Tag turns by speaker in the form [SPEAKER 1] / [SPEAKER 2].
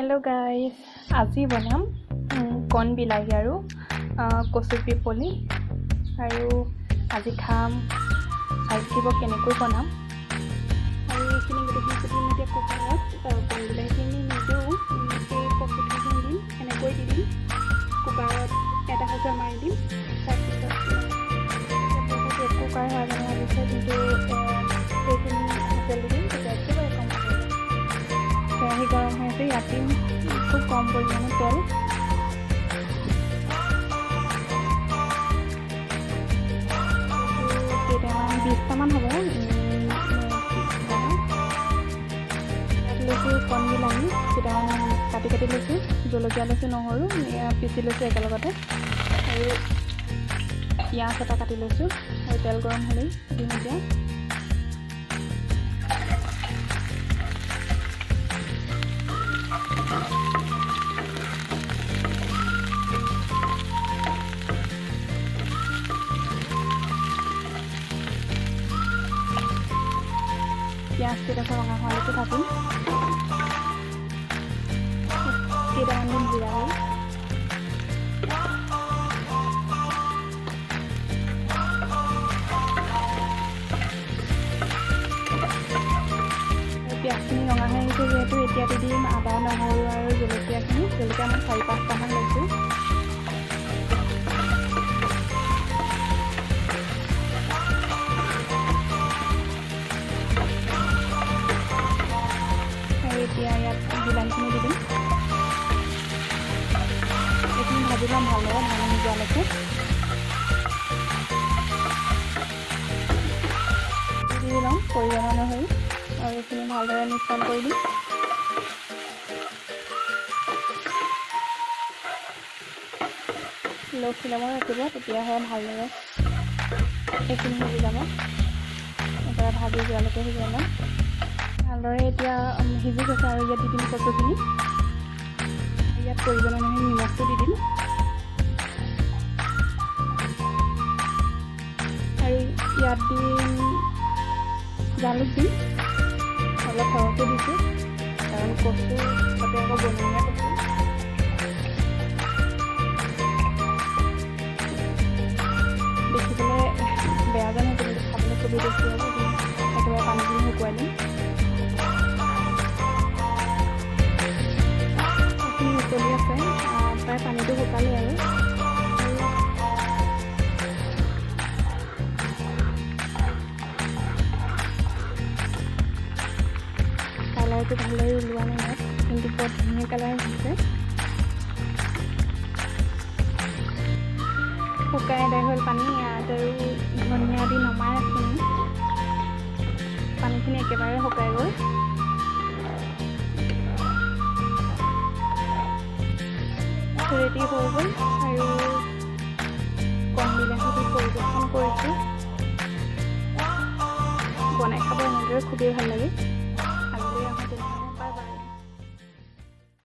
[SPEAKER 1] Hello' guys, আজি বনাম কণ বিলাহী আৰু কচু পিপলি আৰু আজি খাম চাই থাকিব কেনেকৈ বনাম। আৰু এইখিনি গোটেইখিনি কুটি এতিয়া কুকাৰত কণ বিলাহীখিনি নিদিওঁ, সেই কচুখিনি দিম, এনেকৈ দি দিম কুকাৰত এটা সজা মাৰি দিম। তাৰপিছত বহুত এক কুকাৰ হোৱা যেন লাগিছে, কিন্তু সেইখিনি হুচেল দি দিম, তেতিয়া একেবাৰে কম হৈ যাব। কেৰাহী গৰম হৈ আছে, ইয়াত দিম খুব কম পৰিমাণে তেল। কেইটামান 20টামান হ'ব। ইয়াত লৈছোঁ কণ বিলাহী কেইটামান কাটি লৈছোঁ, জলকীয়া লৈছোঁ, নহৰু পিচি লৈছোঁ একেলগতে, আৰু পিঁয়াজ এটা কাটি লৈছোঁ। আৰু তেল গৰম হ'লেই দিম এতিয়া পিঁয়াজ কেইডোখৰ ৰঙা হোৱালৈকে ভাজিম। কেইটামান দিম জিৰা গুড়ি, পিঁয়াজখিনি ৰঙা হৈ আহিছে যিহেতু এতিয়া দি দিম আদা, নহৰু আৰু জলকীয়াখিনি। জলকীয়া মই 4-5টামান লৈছোঁ। এতিয়া ইয়াত বিলাহীখিনি দি দিম, এইখিনি ভাজি ল'ম ভালদৰে, ভাঙি যোৱালৈকে। দি ল'ম পৰিমাণ অনুসৰি, আৰু এইখিনি ভালদৰে মিশ্ৰণ কৰি দিম। ল' ফ্লেমত ৰাখিব, তেতিয়াহে ভালদৰে এইখিনি সিজি যাব। একেবাৰে ভাজি যোৱালৈকে সিজাই ল'ম ভালদৰে। এতিয়া সিজি গৈছে, আৰু ইয়াত দি দিম কচুখিনি। ইয়াত পৰিমাণ অনুসৰি নিমখটো দি দিম, আৰু ইয়াত দিম জালুক দিম, অলপ সৰহকৈ দিছোঁ কাৰণ কচু তাতে আকৌ বনৰীয়া কচু। দেখিবলৈ বেয়া যেন হৈছে, কিন্তু খাবলৈ খুবেই টেষ্টি হ'ব। একেবাৰে পানীখিনি শুকুৱাই দিম। চলি আছে, প্ৰায় পানীটো শুকালেই আৰু কালাৰটো ভালদৰে ওলোৱা নাই ইয়াত, কিন্তু বৰ ধুনীয়া কালাৰ হৈছে। শুকাই আদায় হ'ল পানী, ইয়াত আৰু ধনিয়া দি নমাই ৰাখিম। পানীখিনি একেবাৰে শুকাই গ'ল। ৰেডি হৈ গ'ল, আৰু কণ বিলাহী দি পৰিৱেশন কৰিছোঁ। বনাই খাব এনেদৰে খুবেই ভাল লাগে।